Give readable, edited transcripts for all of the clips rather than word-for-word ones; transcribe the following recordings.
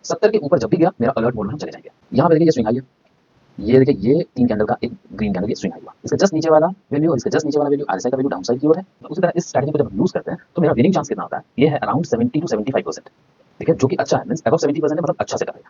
70 के ऊपर जब भी गया मेरा अलर्ट मोड में हम चले जाएंगे। यहाँ पे देखिए ये स्विंग हाई है, ये देखिए ये 3 कैंडल का एक ग्रीन कैंडल ये स्विंग हाई हुआ। इसके जस्ट नीचे वाला वैल्यू और इसके जस्ट नीचे वाला वैल्यू आरएसआई का वैल्यू डाउन साइड की ओर है। तो उसी तरह इस स्ट्रैटेजी को जब हम यूज करते हैं तो मेरा विनिंग चांस कितना होता है, ये है अराउंड 70 टू 75%। ठीक है, जो कि अच्छा है, मींस अबव 70% है, मतलब अच्छा सेटअप है।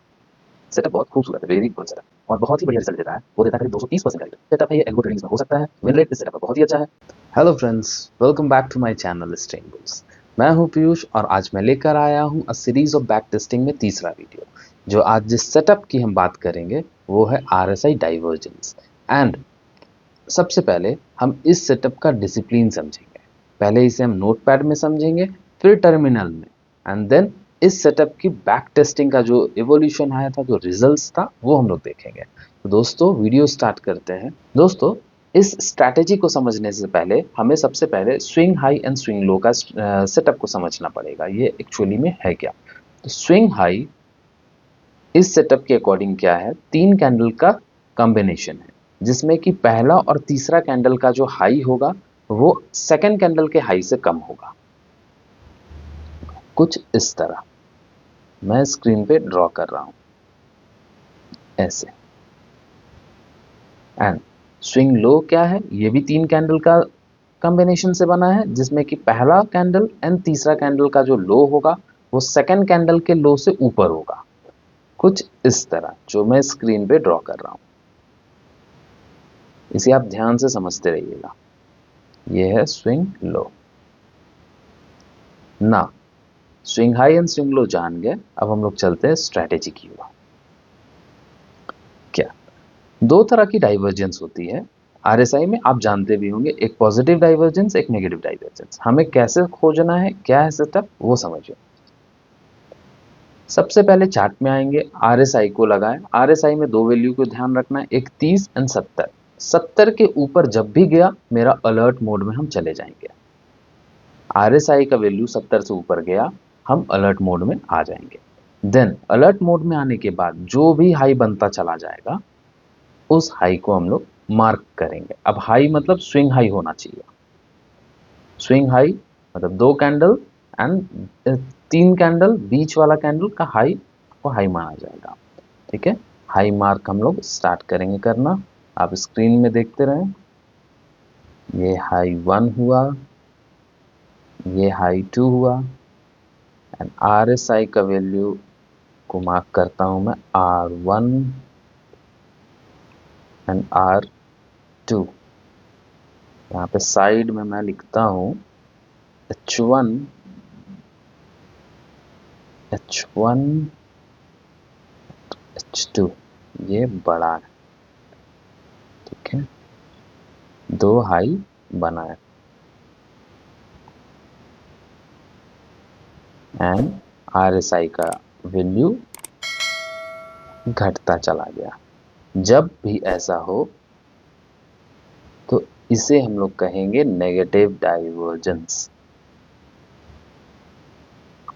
सेटअप बहुत खूबसूरत है, वेरी गुड सेटअप और बहुत ही बढ़िया रिजल्ट देता है। वो देता है करीब 230% का रिटर्न। सेटअप है ये, एल्गो ट्रेडिंग्स में हो सकता है। विन रेट इस सेटअप का बहुत ही अच्छा है। Hello friends, welcome back to my channel straying bulls. मैं हूं पीयूष और आज मैं लेकर आया हूं a series of back testing में तीसरा वीडियो। जो आज जिस सेटअप की हम बात करेंगे वो है आरएसआई डाइवर्जेंस। एंड सबसे पहले हम इस सेटअप का डिसिप्लिन समझेंगे। पहले इसे हम नोटपैड में समझेंगे, फिर टर्मिनल में, एंड देन इस सेटअप की बैक टेस्टिंग का जो इवोल्यूशन आया था, जो रिजल्ट्स था, वो हम लोग देखेंगे। तो दोस्तों वीडियो स्टार्ट करते हैं। दोस्तों इस स्ट्रैटेजी को समझने से पहले हमें सबसे पहले swing high and swing low का सेटअप को समझना पड़ेगा। ये एक्चुअली में है क्या? तो स्विंग हाई इस सेटअप के अकॉर्डिंग क्या है, 3 कैंडल का कॉम्बिनेशन है जिसमें कि पहला और तीसरा कैंडल का जो हाई होगा वो सेकंड कैंडल के हाई से कम होगा। कुछ इस तरह मैं स्क्रीन पे ड्रॉ कर रहा हूं, ऐसे। एंड स्विंग लो क्या है, ये भी 3 कैंडल का कॉम्बिनेशन से बना है जिसमें कि पहला कैंडल एंड तीसरा कैंडल का जो लो होगा वो सेकंड कैंडल के लो से ऊपर होगा। कुछ इस तरह जो मैं स्क्रीन पे ड्रॉ कर रहा हूं, इसे आप ध्यान से समझते रहिएगा। ये है स्विंग लो। ना swing high and swing low जान गए, अब हम लोग चलते हैं स्ट्रैटेजी की ओर। क्या? 2 तरह की डाइवर्जेंस होती है आरएसआई में, आप जानते भी होंगे, एक पॉजिटिव डाइवर्जेंस, एक नेगेटिव डाइवर्जेंस। हमें कैसे खोजना है, क्या है सेटअप, वो समझिए। सबसे पहले चार्ट में आएंगे, आरएसआई को लगाएं। आरएसआई में 2 वैल्यू को ध्यान रखना है, एक 30 एंड 70। 70 के ऊपर जब भी गया मेरा अलर्ट मोड में हम चले जाएंगे। आरएसआई का वैल्यू 70 से ऊपर गया, हम अलर्ट मोड में आ जाएंगे। देन अलर्ट मोड में आने के बाद जो भी हाई बनता चला जाएगा उस हाई को हम लोग मार्क करेंगे। अब हाई मतलब स्विंग हाई होना चाहिए। स्विंग हाई मतलब 2 कैंडल एंड 3 कैंडल, बीच वाला कैंडल का हाई को हाई माना जाएगा। ठीक है, हाई मार्क हम लोग स्टार्ट करेंगे करना। आप स्क्रीन में देखते रहें। ये हाई 1 हुआ, ये हाई 2 हुआ, एंड आरएसआई का वैल्यू को मार्क करता हूं मैं R1 एंड R2। यहाँ पे साइड में मैं लिखता हूं H1, H1, H2। ये बड़ा है, ठीक है, 2 हाई बना है एंड आरएसआई का वैल्यू घटता चला गया। जब भी ऐसा हो तो इसे हम लोग कहेंगे नेगेटिव डाइवर्जेंस।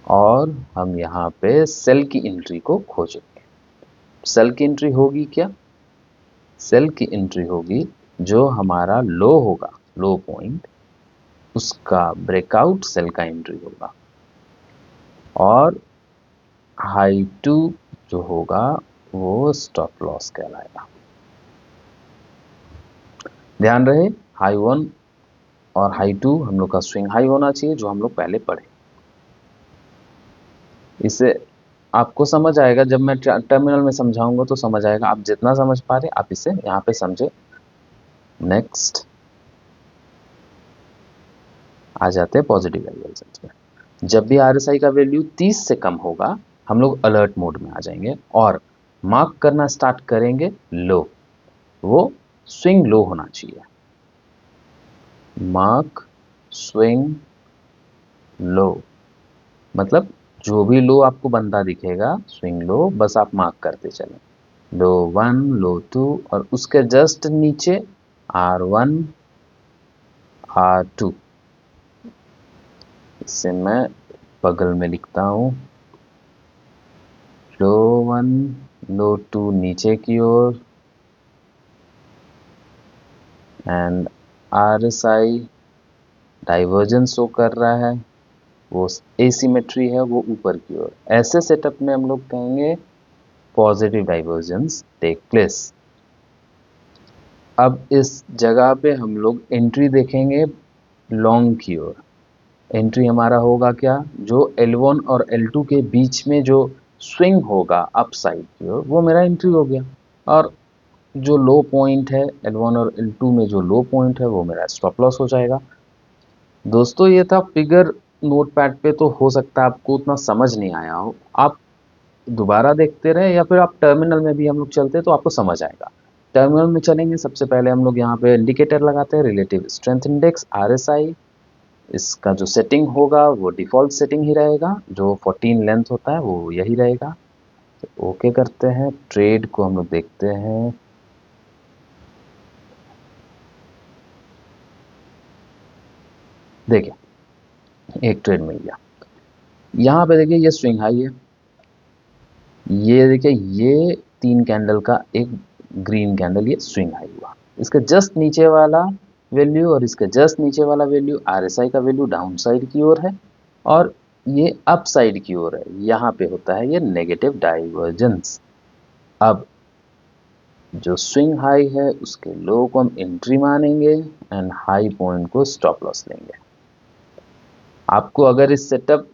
और हम यहाँ पे सेल की एंट्री को खोजेंगे। सेल की एंट्री होगी क्या? सेल की एंट्री होगी जो हमारा लो होगा, लो पॉइंट, उसका ब्रेकआउट सेल का एंट्री होगा। और हाई 2 जो होगा वो स्टॉप लॉस कहलाएगा। ध्यान रहे, हाई 1 और हाई 2 हम लोग का स्विंग हाई होना चाहिए, जो हम लोग पहले पढ़े। इसे आपको समझ आएगा, जब मैं टर्मिनल में समझाऊंगा तो समझ आएगा। आप जितना समझ पा रहे आप इसे यहाँ पे समझे। नेक्स्ट आ जाते हैं पॉजिटिव डाइवर्जेंस में। जब भी आरएसआई का वैल्यू 30 से कम होगा हम लोग अलर्ट मोड में आ जाएंगे और मार्क करना स्टार्ट करेंगे लो। वो स्विंग लो होना चाहिए। मार्क स्विंग लो मतलब जो भी लो आपको बंदा दिखेगा स्विंग लो, बस आप मार्क करते चलें। लो 1, लो 2 और उसके जस्ट नीचे R1, R2। इसे मैं बगल में लिखता हूं, लो 1, लो 2 नीचे की ओर एंड RSI डाइवर्जेंस शो कर रहा है वो एसिमेट्री है वो ऊपर की ओर। ऐसे सेटअप में हम लोग कहेंगे पॉजिटिव डाइवर्जेंस टेक प्लेस। अब इस जगह पे हम लोग एंट्री देखेंगे लॉन्ग की ओर। एंट्री हमारा होगा क्या, जो L1 और L2 के बीच में जो स्विंग होगा अप साइड की ओर, वो मेरा एंट्री हो गया। और जो लो पॉइंट है L1 और L2 में, जो लो पॉइंट है वो मेरा स्टॉप लॉस हो जाएगा। दोस्तों ये था फिगर नोटपैड पे, तो हो सकता है आपको उतना समझ नहीं आया हो। आप दोबारा देखते रहे या फिर आप टर्मिनल में भी हम लोग चलते तो आपको समझ आएगा। टर्मिनल में चलेंगे, सबसे पहले हम लोग यहाँ पे इंडिकेटर लगाते हैं, रिलेटिव स्ट्रेंथ इंडेक्स RSI। इसका जो सेटिंग होगा वो डिफ़ॉल्ट सेटिंग ही रहेगा, जो 14 लेंथ होता है वो यही रहेगा। तो ओके करते हैं। ट्रेड को हम लोग देखते हैं। देखिए एक ट्रेड मिल गया। यहाँ पे देखिए ये स्विंग हाई है, ये देखिए ये 3 कैंडल का एक ग्रीन कैंडल, ये स्विंग हाई हुआ। इसके जस्ट नीचे वाला वैल्यू और इसके जस्ट नीचे वाला वैल्यू, RSI का वैल्यू डाउन साइड की ओर है और ये अप साइड की ओर है। यहाँ पे होता है ये नेगेटिव डाइवर्जेंस। अब जो स्विंग हाई है उसके लो को हम एंट्री मानेंगे एंड हाई पॉइंट को स्टॉप लॉस लेंगे। आपको अगर इस सेटअप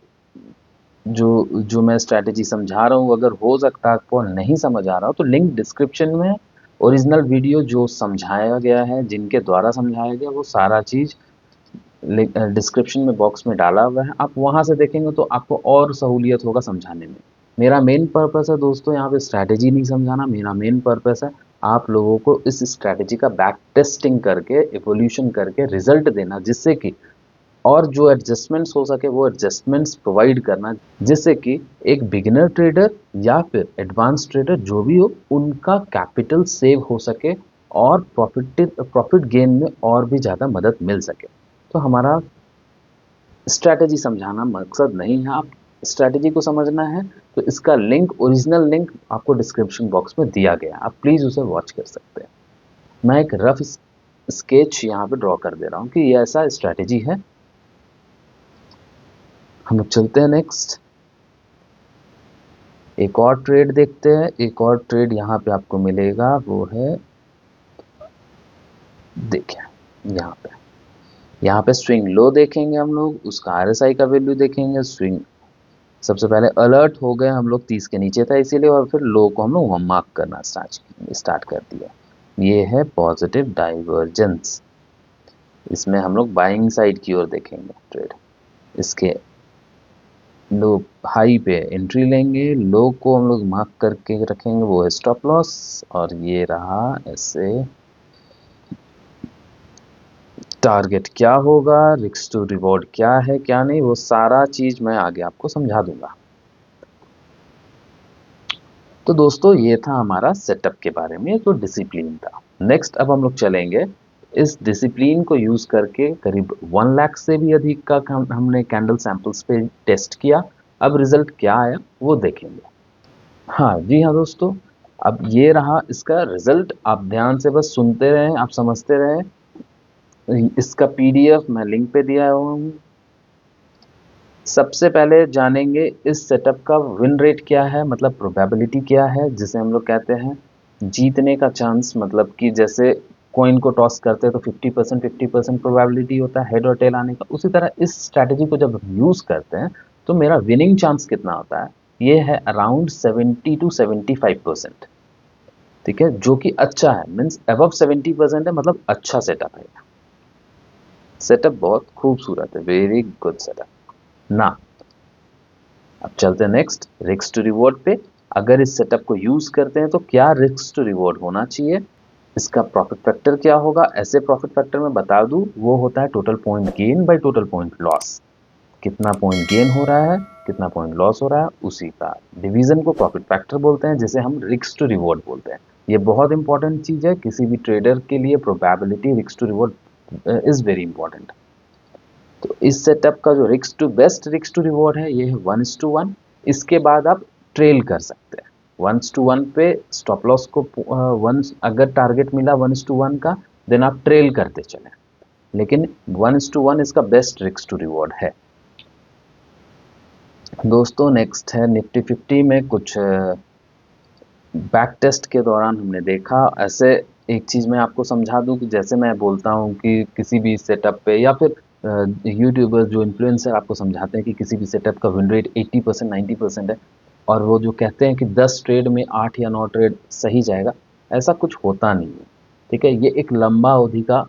जो मैं स्ट्रैटेजी समझा रहा हूँ, अगर हो सकता है आपको नहीं समझ आ रहा हो, तो लिंक डिस्क्रिप्शन में ओरिजिनल वीडियो जो समझाया गया है, जिनके द्वारा समझाया गया, वो सारा चीज़ डिस्क्रिप्शन में बॉक्स में डाला हुआ है। आप वहाँ से देखेंगे तो आपको और सहूलियत होगा समझाने में। मेरा मेन पर्पस है दोस्तों यहाँ पे स्ट्रैटेजी नहीं समझाना, मेरा मेन पर्पस है आप लोगों को इस स्ट्रैटेजी का बैक टेस्टिंग करके, एवोल्यूशन करके रिजल्ट देना, जिससे कि और जो एडजस्टमेंट्स हो सके वो एडजस्टमेंट्स प्रोवाइड करना, जिससे कि एक बिगिनर ट्रेडर या फिर एडवांस ट्रेडर जो भी हो, उनका कैपिटल सेव हो सके और प्रॉफिट गेन में और भी ज़्यादा मदद मिल सके। तो हमारा स्ट्रैटेजी समझाना मकसद नहीं है, आप स्ट्रैटेजी को समझना है तो इसका लिंक, ओरिजिनल लिंक आपको डिस्क्रिप्शन बॉक्स में दिया गया है, आप प्लीज़ उसे वॉच कर सकते हैं। मैं एक रफ स्केच यहाँ पे ड्रॉ कर दे रहा हूँ कि ये ऐसा स्ट्रैटेजी है। हम लोग चलते हैं नेक्स्ट, एक और ट्रेड देखते हैं। एक और ट्रेड यहाँ पे आपको मिलेगा, वो है देखिए यहाँ पे स्विंग लो देखेंगे हम लोग, उसका RSI का वैल्यू देखेंगे। स्विंग सबसे पहले अलर्ट हो गए हम लोग, 30 के नीचे था इसीलिए, और फिर लो को हम लोग मार्क करना स्टार्ट कर दिया। ये है पॉजिटिव डाइवर्जेंस। इसमें हम लोग बाइंग साइड की ओर देखेंगे ट्रेड। इसके लो हाई पे एंट्री लेंगे, लो को हम लोग मार्क करके रखेंगे, वो है स्टॉप लॉस। और ये रहा ऐसे टारगेट क्या होगा, रिस्क टू रिवॉर्ड क्या है क्या नहीं, वो सारा चीज मैं आगे आपको समझा दूंगा। तो दोस्तों ये था हमारा सेटअप के बारे में, जो डिसिप्लिन था। नेक्स्ट अब हम लोग चलेंगे, इस डिसिप्लिन को यूज करके करीब 1 लाख से भी अधिक का हमने कैंडल सैंपल्स पे टेस्ट किया। अब रिजल्ट क्या आया वो देखेंगे। हाँ जी हाँ दोस्तों, अब ये रहा इसका रिजल्ट। आप ध्यान से बस सुनते रहें, आप समझते रहें। इसका PDF मैं लिंक पे दिया हुआ हूँ। सबसे पहले जानेंगे इस सेटअप का विन रेट क्या है, मतलब प्रोबेबिलिटी क्या है, जिसे हम लोग कहते हैं जीतने का चांस। मतलब कि जैसे कॉइन को टॉस करते हैं तो 50% प्रोबेबिलिटी होता है हेड और टेल आने का, उसी तरह इस स्ट्रैटेजी को जब हम यूज़ करते हैं तो मेरा विनिंग चांस कितना होता है, ये है अराउंड 70 to 75%। ठीक है, जो कि अच्छा है, मीन्स अबव 70% है, मतलब अच्छा सेटअप है। सेटअप बहुत खूबसूरत है, वेरी गुड सेटअप ना। अब चलते हैं नेक्स्ट, रिस्क टू रिवॉर्ड पे। अगर इस सेटअप को यूज करते हैं तो क्या रिस्क टू रिवॉर्ड होना चाहिए, इसका प्रॉफिट फैक्टर क्या होगा। ऐसे प्रॉफिट फैक्टर में बता दूं, वो होता है total point gain by total point loss. कितना पॉइंट गेन हो रहा है, कितना पॉइंट लॉस हो रहा है, उसी का डिवीजन को प्रॉफिट फैक्टर बोलते हैं, जिसे हम रिस्क टू रिवॉर्ड बोलते हैं। ये बहुत इंपॉर्टेंट चीज है किसी भी ट्रेडर के लिए, probability risk to reward is very important. तो इस सेटअप का जो बेस्ट रिस्क टू रिवॉर्ड है, ये है 1:1। इसके बाद आप ट्रेल कर सकते हैं 1:1 पे। स्टॉप लॉस को अगर टारगेट मिला 1:1 का, देन आप ट्रेल करते चलें, लेकिन 1:1 इसका बेस्ट रिस्क टू रिवॉर्ड है। दोस्तों नेक्स्ट है निफ्टी 50 में कुछ बैक टेस्ट के दौरान हमने देखा। ऐसे एक चीज़ मैं आपको समझा दूं कि जैसे मैं बोलता हूं कि किसी भी सेटअप पे या फिर यूट्यूबर जो इन्फ्लुएंसर आपको समझाते हैं कि किसी भी सेटअप का विन रेट 80% 90% है, और वो जो कहते हैं कि 10 ट्रेड में 8 या 9 ट्रेड सही जाएगा, ऐसा कुछ होता नहीं है। ठीक है, ये एक लंबा अवधि का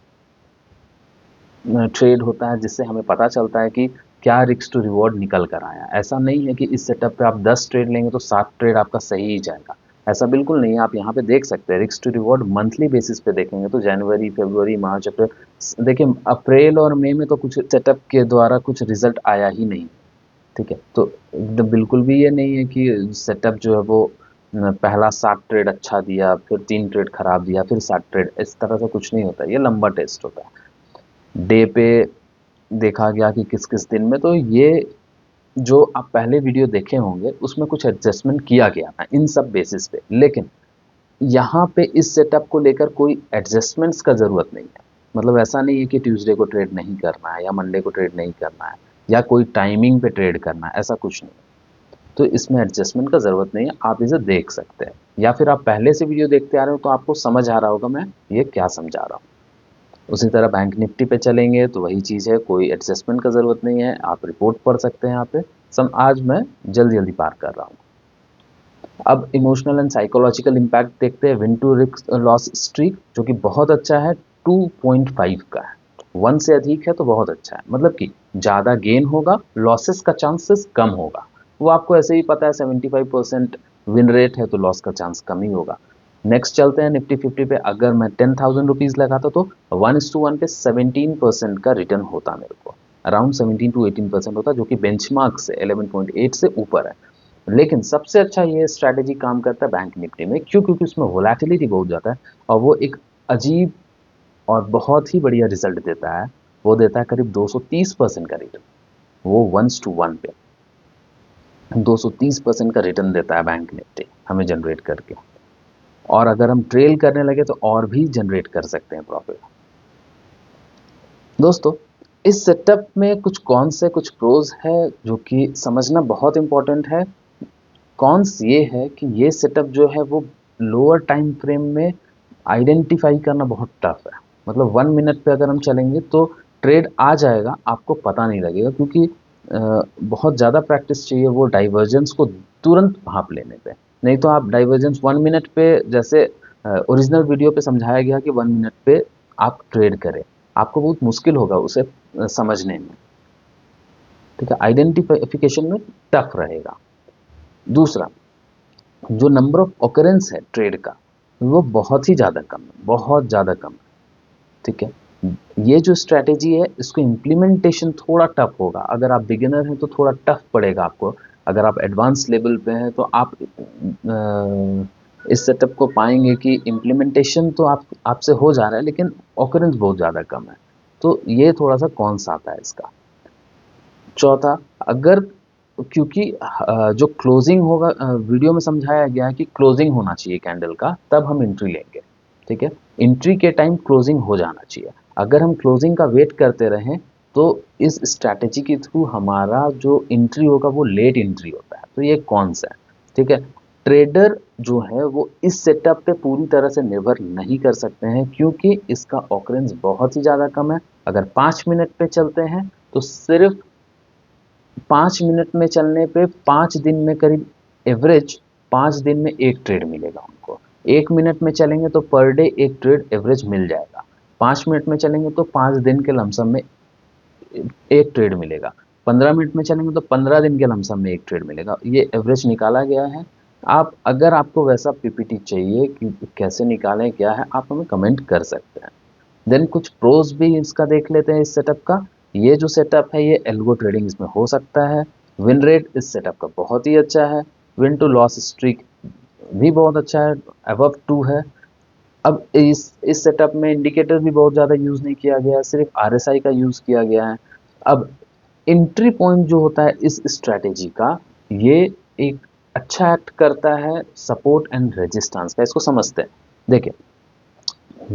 ट्रेड होता है जिससे हमें पता चलता है कि क्या रिस्क टू रिवॉर्ड निकल कर आया। ऐसा नहीं है कि इस सेटअप पे आप 10 ट्रेड लेंगे तो 7 ट्रेड आपका सही ही जाएगा, ऐसा बिल्कुल नहीं है। आप यहाँ पे देख सकते हैं risk to reward monthly basis पे देखेंगे तो जनवरी, फरवरी, मार्च, अप्रैल, देखिए अप्रैल और मई में तो कुछ सेटअप के द्वारा कुछ रिजल्ट आया ही नहीं। ठीक है, तो बिल्कुल भी ये नहीं है कि सेटअप जो है वो पहला 7 ट्रेड अच्छा दिया, फिर 3 ट्रेड खराब दिया, फिर 7 ट्रेड, इस तरह से कुछ नहीं होता। ये लंबा टेस्ट होता है, डे पे देखा गया कि किस किस दिन में। तो ये जो आप पहले वीडियो देखे होंगे उसमें कुछ एडजस्टमेंट किया गया था इन सब बेसिस पे, लेकिन यहाँ पे इस सेटअप को लेकर कोई एडजस्टमेंट्स का ज़रूरत नहीं है। मतलब ऐसा नहीं है कि ट्यूसडे को ट्रेड नहीं करना है या मंडे को ट्रेड नहीं करना है या कोई टाइमिंग पे ट्रेड करना है, ऐसा कुछ नहीं। तो इसमें एडजस्टमेंट का ज़रूरत नहीं है, आप इसे देख सकते हैं, या फिर आप पहले से वीडियो देखते आ रहे हो तो आपको समझ आ रहा होगा मैं ये क्या समझा रहा हूँ। उसी तरह बैंक निफ्टी पे चलेंगे तो वही चीज़ है, कोई एडजस्टमेंट का ज़रूरत नहीं है, आप रिपोर्ट पढ़ सकते हैं यहाँ पे। आज मैं जल्दी जल्दी पार कर रहा हूँ। अब इमोशनल एंड साइकोलॉजिकल इम्पैक्ट देखते हैं। Win to risk loss streak जो कि बहुत अच्छा है, 2.5 का है। 1 से अधिक है तो बहुत अच्छा है, मतलब कि ज़्यादा गेन होगा, लॉसेस का चांसेस कम होगा। वो आपको ऐसे ही पता है, 75% विन रेट है तो लॉस का चांस कम ही होगा। नेक्स्ट चलते हैं निफ्टी 50 पे। अगर मैं 10,000 रुपीज़ लगाता तो 1:1 पे 17% का रिटर्न होता मेरे को, अराउंड 17 to 18% होता, जो कि बेंचमार्क से 11.8 से ऊपर है। लेकिन सबसे अच्छा ये स्ट्रैटेजी काम करता है बैंक निफ्टी में, क्यों? क्योंकि उसमें वोलेटिलिटी बहुत ज़्यादा है और वो एक अजीब और बहुत ही बढ़िया रिजल्ट देता है। वो देता है करीब 230% का रिटर्न, वो 1:1 पे 230% का रिटर्न देता है बैंक निफ्टी हमें जनरेट करके। और अगर हम ट्रेल करने लगे तो और भी जनरेट कर सकते हैं प्रॉफिट। दोस्तों इस सेटअप में कुछ कॉन्स है, कुछ प्रोज है जो कि समझना बहुत इंपॉर्टेंट है। कॉन्स ये है कि ये सेटअप जो है वो लोअर टाइम फ्रेम में आइडेंटिफाई करना बहुत टफ है। मतलब 1 मिनट पे अगर हम चलेंगे तो ट्रेड आ जाएगा, आपको पता नहीं लगेगा, क्योंकि बहुत ज़्यादा प्रैक्टिस चाहिए वो डाइवर्जेंस को तुरंत भाप लेने पे। नहीं तो आप डाइवर्जेंस 1 मिनट पे, जैसे ओरिजिनल वीडियो पे समझाया गया कि 1 मिनट पे आप ट्रेड करें, आपको बहुत मुश्किल होगा उसे समझने में। ठीक है, आइडेंटिफिकेशन में टफ रहेगा। दूसरा, जो नंबर ऑफ ऑकरेंस है ट्रेड का वो बहुत ही ज़्यादा कम है, बहुत ज़्यादा कम है। ठीक है, ये जो स्ट्रैटेजी है इसको इम्प्लीमेंटेशन थोड़ा टफ होगा। अगर आप बिगिनर हैं तो थोड़ा टफ पड़ेगा आपको, अगर आप एडवांस लेवल पे हैं तो आप इस सेटअप को पाएंगे कि इम्प्लीमेंटेशन तो आपसे हो जा रहा है लेकिन ऑकरेंस बहुत ज़्यादा कम है। तो ये थोड़ा सा कौन सा आता है इसका। चौथा, अगर क्योंकि जो क्लोजिंग होगा, वीडियो में समझाया गया है कि क्लोजिंग होना चाहिए कैंडल का, तब हम एंट्री लेंगे। ठीक है, एंट्री के टाइम क्लोजिंग हो जाना चाहिए। अगर हम क्लोजिंग का वेट करते रहें तो इस स्ट्रैटेजी के थ्रू हमारा जो एंट्री होगा वो लेट एंट्री होता है। तो ये कौन सा है? ठीक है, ट्रेडर जो है वो इस सेटअप पे पूरी तरह से निर्भर नहीं कर सकते हैं, क्योंकि इसका ऑकरेंस बहुत ही ज़्यादा कम है। अगर 5 मिनट पे चलते हैं तो सिर्फ 5 मिनट में चलने पे 5 दिन में करीब एवरेज 5 दिन में एक ट्रेड मिलेगा उनको। 1 मिनट में चलेंगे तो पर डे एक ट्रेड एवरेज मिल जाएगा। 5 मिनट में चलेंगे तो 5 दिन के लमसम में एक ट्रेड मिलेगा। 15 मिनट में चलेंगे तो 15 दिन के लमसम में एक ट्रेड मिलेगा। ये एवरेज निकाला गया है। आप अगर आपको वैसा पीपीटी चाहिए कि कैसे निकालें क्या है, आप हमें कमेंट कर सकते हैं। देन कुछ प्रोज भी इसका देख लेते हैं इस सेटअप का। ये जो सेटअप है ये एल्गो ट्रेडिंग इसमें हो सकता है। विन रेट इस सेटअप का बहुत ही अच्छा है। विन टू लॉस स्ट्रीक भी बहुत अच्छा है, अबव 2 है। अब इस सेटअप में इंडिकेटर भी बहुत ज़्यादा यूज़ नहीं किया गया है, सिर्फ आरएसआई का यूज़ किया गया है। अब एंट्री पॉइंट जो होता है इस स्ट्रैटेजी का, ये एक अच्छा एक्ट करता है सपोर्ट एंड रेजिस्टेंस का। इसको समझते हैं। देखिए,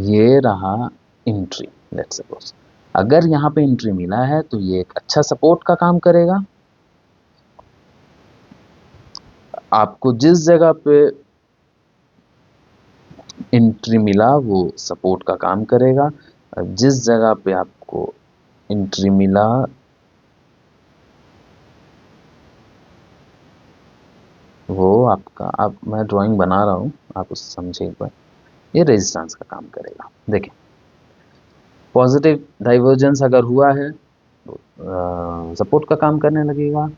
ये रहा एंट्री। लेट्स सपोज अगर यहाँ पे एंट्री मिला है तो ये एक अच्छा सपोर्ट का काम करेगा। आपको जिस जगह पे एंट्री मिला वो सपोर्ट का काम करेगा, और जिस जगह पे आपको एंट्री मिला वो आपका, आप मैं ड्राइंग बना रहा हूँ, आप उसे समझे एक बार, ये रेजिस्टेंस का काम करेगा। देखिए पॉजिटिव डाइवर्जेंस अगर हुआ है तो सपोर्ट का काम करने लगेगा।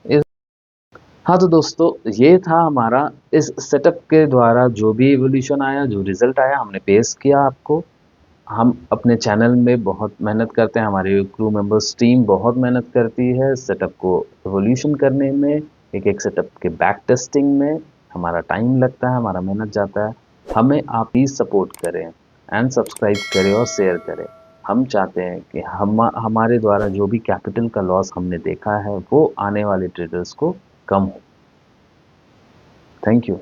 इस हाँ तो दोस्तों ये था हमारा इस सेटअप के द्वारा जो भी एवोल्यूशन आया, जो रिजल्ट आया, हमने पेश किया आपको। हम अपने चैनल में बहुत मेहनत करते हैं, हमारे क्रू मेंबर्स टीम बहुत मेहनत करती है सेटअप को एवोल्यूशन करने में, एक एक सेटअप के बैक टेस्टिंग में हमारा टाइम लगता है, हमारा मेहनत जाता है। हमें आप प्लीज़ सपोर्ट करें एंड सब्सक्राइब करें और शेयर करें। हम चाहते हैं कि हमारे द्वारा जो भी कैपिटल का लॉस हमने देखा है वो आने वाले ट्रेडर्स को कम हो। Thank you.